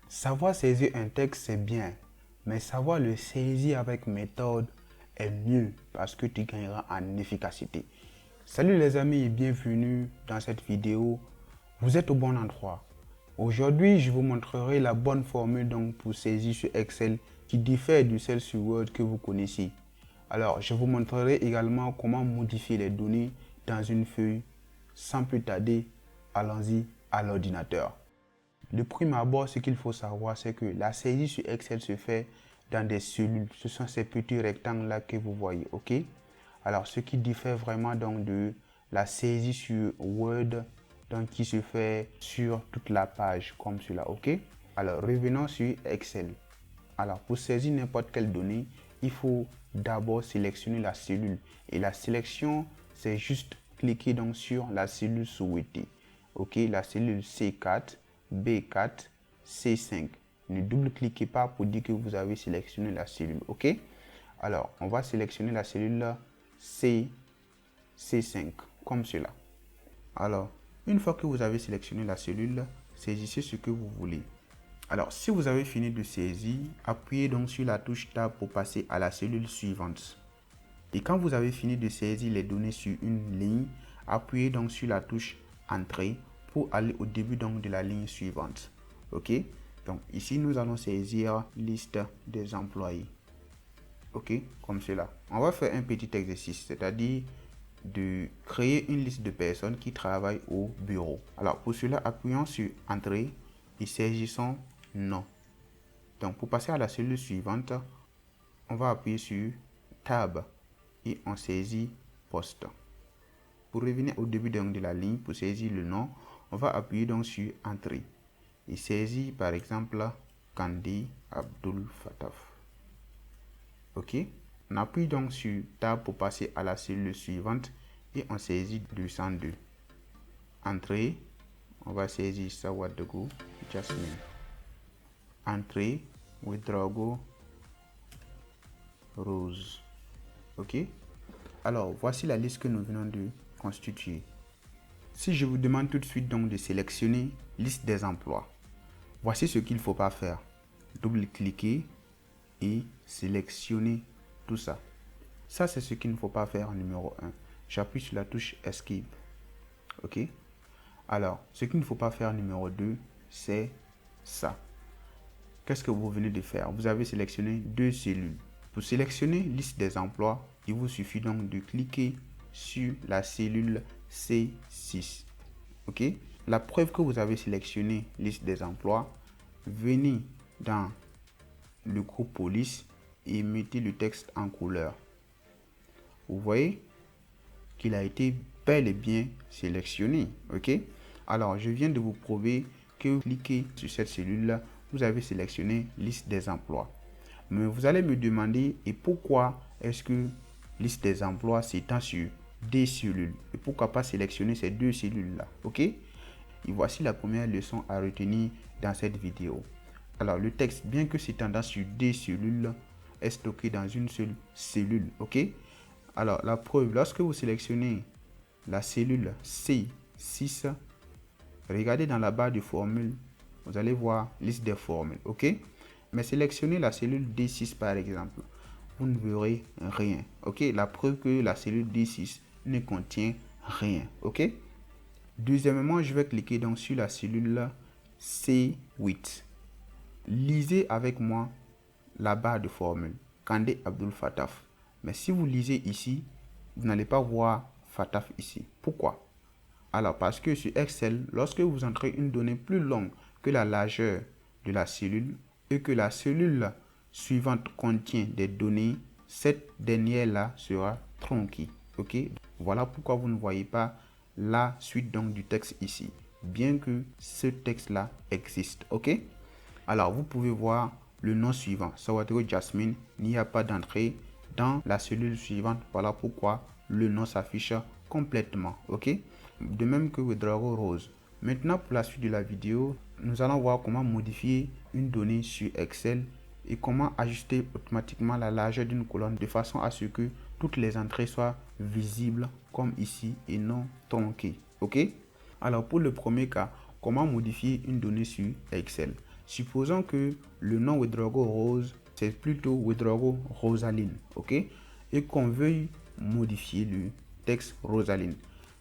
Savoir saisir un texte, c'est bien, mais savoir le saisir avec méthode est mieux parce que tu gagneras en efficacité. Salut les amis et bienvenue dans cette vidéo. Vous êtes au bon endroit. Aujourd'hui, je vous montrerai la bonne formule pour saisir sur Excel qui diffère du celle sur Word que vous connaissez. Alors, je vous montrerai également comment modifier les données dans une feuille. Sans plus tarder, allons-y à l'ordinateur. De prime abord, ce qu'il faut savoir, c'est que la saisie sur Excel se fait dans des cellules. Ce sont ces petits rectangles-là que vous voyez, ok? Alors, ce qui diffère vraiment de la saisie sur Word, qui se fait sur toute la page, comme cela, ok? Alors, revenons sur Excel. Alors, pour saisir n'importe quelle donnée, il faut d'abord sélectionner la cellule. Et la sélection, c'est juste cliquer sur la cellule souhaitée. Ok, la cellule C4, B4, C5. Ne double-cliquez pas pour dire que vous avez sélectionné la cellule. Ok, alors on va sélectionner la cellule C5 comme cela. Alors, une fois que vous avez sélectionné la cellule, saisissez ce que vous voulez. Alors, si vous avez fini de saisir, appuyez donc sur la touche Tab pour passer à la cellule suivante. Et quand vous avez fini de saisir les données sur une ligne, appuyez donc sur la touche Entrée pour aller au début de la ligne suivante. Ok, donc ici nous allons saisir liste des employés. Ok, comme cela. On va faire un petit exercice, c'est-à-dire de créer une liste de personnes qui travaillent au bureau. Alors pour cela, appuyons sur Entrée et saisissons Nom. Donc pour passer à la cellule suivante, on va appuyer sur Tab et on saisit Poste. Pour revenir au début de la ligne, pour saisir le nom, on va appuyer sur Entrée et saisir par exemple Kandi Abdul Fataf. Ok, on appuie donc sur Tab pour passer à la cellule suivante et on saisit 202. Entrée, on va saisir Sawadego Jasmine. Entrée, Ouedraogo Rose. Ok, alors voici la liste que nous venons de constituer. Si je vous demande tout de suite de sélectionner liste des emplois, voici ce qu'il ne faut pas faire. Double-cliquer et sélectionner tout ça. Ça, c'est ce qu'il ne faut pas faire en numéro 1. J'appuie sur la touche Escape. Ok, alors ce qu'il ne faut pas faire en numéro 2, c'est ça. Qu'est-ce que vous venez de faire? Vous avez sélectionné deux cellules. Pour sélectionner liste des emplois, il vous suffit donc de cliquer sur la cellule C6. Ok, la preuve que vous avez sélectionné liste des emplois, venez dans le groupe police et mettez le texte en couleur. Vous voyez qu'il a été bel et bien sélectionné. Ok, alors je viens de vous prouver que cliquez sur cette cellule là, vous avez sélectionné liste des emplois. Mais vous allez me demander, et pourquoi est-ce que liste des emplois s'étend sur des cellules? Et pourquoi pas sélectionner ces deux cellules là? Ok, et voici la première leçon à retenir dans cette vidéo. Alors le texte, bien que s'étendant sur des cellules, est stocké dans une seule cellule. Ok, alors la preuve, lorsque vous sélectionnez la cellule C6, regardez dans la barre de formule, vous allez voir liste des formules. Ok, mais sélectionnez la cellule D6 par exemple, vous ne verrez rien. Ok, la preuve que la cellule D6 ne contient rien. Ok, deuxièmement, je vais cliquer donc sur la cellule C8. Lisez avec moi la barre de formule Kandé Abdul Fataf. Mais si vous lisez ici, vous n'allez pas voir Fataf ici. Pourquoi? Alors parce que sur Excel, lorsque vous entrez une donnée plus longue que la largeur de la cellule et que la cellule suivante contient des données, cette dernière là sera tronquée. Ok, voilà pourquoi vous ne voyez pas la suite du texte ici, bien que ce texte là existe. Ok, alors vous pouvez voir le nom suivant, Sawadego Jasmine, il n'y a pas d'entrée dans la cellule suivante. Voilà pourquoi le nom s'affiche complètement. Ok, de même que Ouedraogo Rose. Maintenant, pour la suite de la vidéo, nous allons voir comment modifier une donnée sur Excel et comment ajuster automatiquement la largeur d'une colonne de façon à ce que toutes les entrées soient visibles comme ici et non tronquées. Ok, alors pour le premier cas, comment modifier une donnée sur Excel? Supposons que le nom Ouedraogo Rose, c'est plutôt Ouedraogo Rosaline, ok? Et qu'on veuille modifier le texte Rosaline.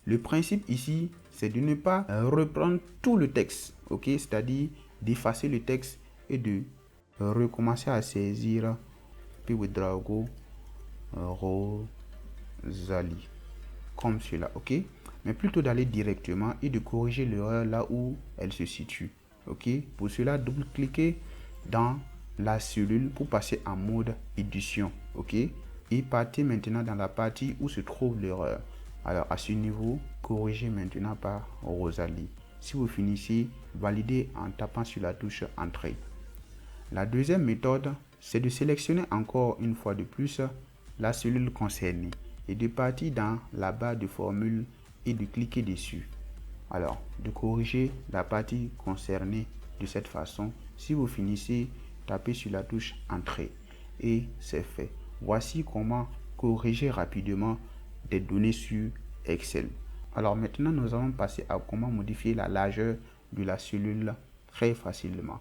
Le principe ici, c'est de ne pas reprendre tout le texte, ok? C'est-à-dire d'effacer le texte et de recommencer à saisir Ouedraogo Rosalie, comme cela, ok? Mais plutôt d'aller directement et de corriger l'erreur là où elle se situe, ok? Pour cela, double-cliquez dans la cellule pour passer en mode édition, ok? Et partez maintenant dans la partie où se trouve l'erreur. Alors à ce niveau, corrigez maintenant par Rosalie. Si vous finissez, validez en tapant sur la touche Entrée. La deuxième méthode, c'est de sélectionner encore une fois de plus la cellule concernée et de partir dans la barre de formule et de cliquer dessus. Alors, de corriger la partie concernée de cette façon. Si vous finissez, tapez sur la touche Entrée et c'est fait. Voici comment corriger rapidement des données sur Excel. Alors maintenant, nous allons passer à comment modifier la largeur de la cellule très facilement.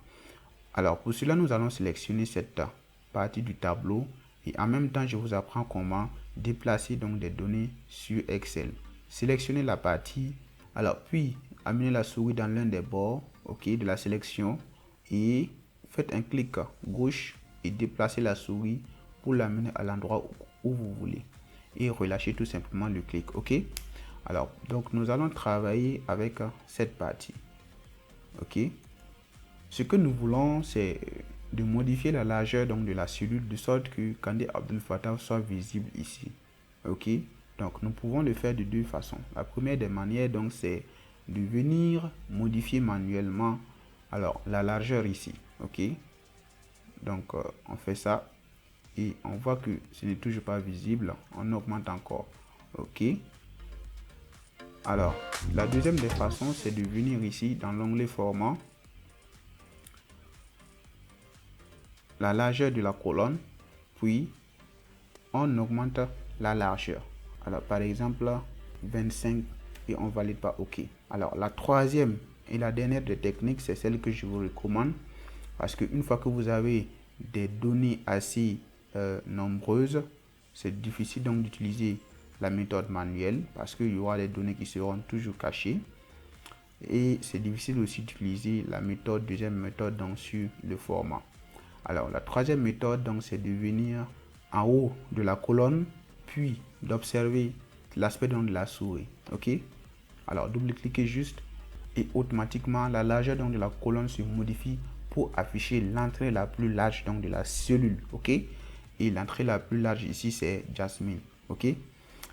Alors pour cela, nous allons sélectionner cette partie du tableau et en même temps, je vous apprends comment déplacer donc des données sur Excel. Sélectionnez la partie, alors puis amenez la souris dans l'un des bords, ok, de la sélection et faites un clic gauche et déplacez la souris pour l'amener à l'endroit où vous voulez et relâchez tout simplement le clic, ok. Alors donc nous allons travailler avec cette partie, ok. Ce que nous voulons, c'est de modifier la largeur donc de la cellule de sorte que Kandé Abdel Fattah soit visible ici, ok. Donc nous pouvons le faire de deux façons. La première des manières donc c'est de venir modifier manuellement alors la largeur ici, ok. Donc on fait ça et on voit que ce n'est toujours pas visible. On augmente encore, ok. Alors la deuxième des façons, c'est de venir ici dans l'onglet format, la largeur de la colonne, puis on augmente la largeur. Alors par exemple 25 et on valide pas OK. Alors la troisième et la dernière des techniques, c'est celle que je vous recommande parce qu'une fois que vous avez des données assez nombreuses, c'est difficile donc d'utiliser la méthode manuelle parce qu'il y aura des données qui seront toujours cachées et c'est difficile aussi d'utiliser la deuxième méthode donc sur le format. Alors la troisième méthode donc c'est de venir en haut de la colonne puis d'observer l'aspect de la souris, ok. Alors double-cliquez juste et automatiquement la largeur donc de la colonne se modifie pour afficher l'entrée la plus large donc de la cellule, ok. Et l'entrée la plus large ici c'est Jasmine, ok.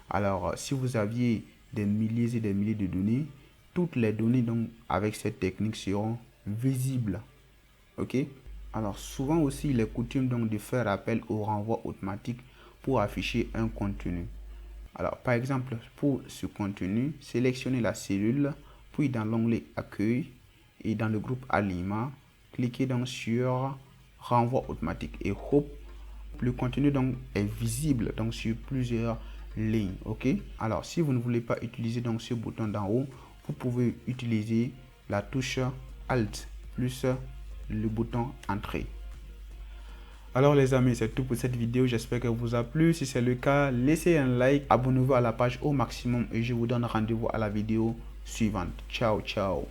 Alors si vous aviez des milliers et des milliers de données, toutes les données donc avec cette technique seront visibles, ok. Alors souvent aussi il est coutume donc de faire appel au renvoi automatique pour afficher un contenu. Alors par exemple pour ce contenu, sélectionnez la cellule, puis dans l'onglet accueil et dans le groupe aliments, cliquez donc sur renvoi automatique et hop, le contenu donc est visible donc sur plusieurs lignes, ok. Alors si vous ne voulez pas utiliser donc ce bouton d'en haut, vous pouvez utiliser la touche Alt plus le bouton Entrée. Alors les amis, c'est tout pour cette vidéo, j'espère qu'elle vous a plu. Si c'est le cas, laissez un like, abonnez-vous à la page au maximum et je vous donne rendez-vous à la vidéo suivante. Ciao, ciao.